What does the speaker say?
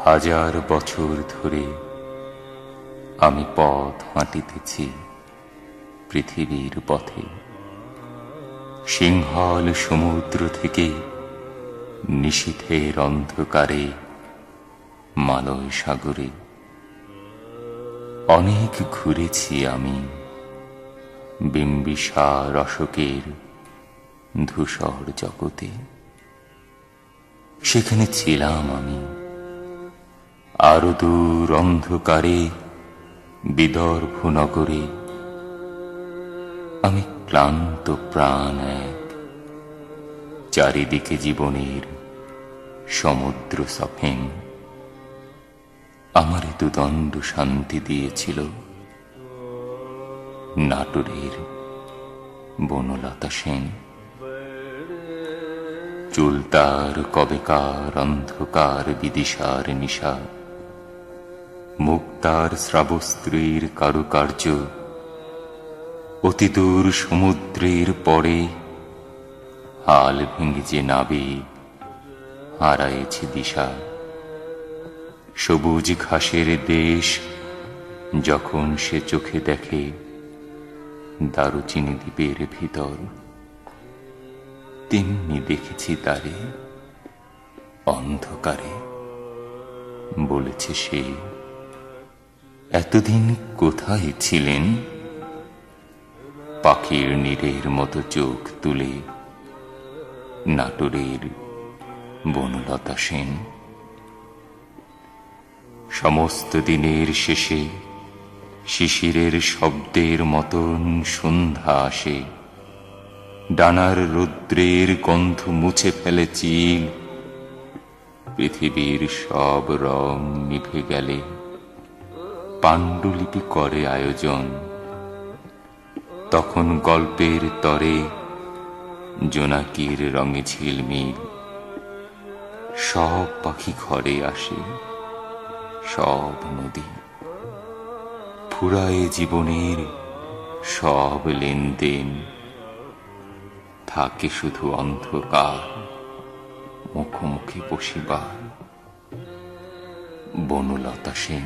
হাজার বছর ধরে আমি পথ হাঁটিতেছি পৃথিবীর পথে। সিংহল সমুদ্র থেকে নিশীথের অন্ধকারে মালয় সাগরে অনেক ঘুরেছি আমি বিম্বিসার অশোকের ধূসর জগতে। সেখানে ছিলাম আমি আরো দূর অন্ধকারে বিদর্ভ নগরে। আমি ক্লান্ত প্রাণ এক, চারিদিকে জীবনের সমুদ্র সফেন। আমার দুদণ্ড শান্তি দিয়েছিল নাটোরের বনলতা সেন। চুল তার কবেকার অন্ধকার বিদিশার নিশা, মুখ তার শ্রাবস্ত্রীর কারুকার্য। অতিদূর সমুদ্রের পরে হাল ভেঙে যে নাবিক হারায়েছে দিশা। সবুজ ঘাসের দেশ যখন সে চোখে দেখে দারুচিনি দ্বীপের ভিতর, তেমনি দেখেছি তারে অন্ধকারে। বলেছে সে, এতদিন কোথায় ছিলেন? পাখির নীড়ের মতো চোখ তুলে নাটোরের বনলতা সেন। সমস্ত দিনের শেষে শিশিরের শব্দের মতন সন্ধ্যা আসে। ডানার রৌদ্রের গন্ধ মুছে ফেলে চিল। পৃথিবীর সব রং নিভে গেলে পাণ্ডুলিপি করে আয়োজন। তখন গল্পের তরে জোনাকির রঙে ঝিলমিল। সব পাখি ঘরে আসে, সব নদী ফুরায় জীবনের সব লেনদেন। থাকে শুধু অন্ধকার মুখোমুখি বসিবার বনলতা সেন।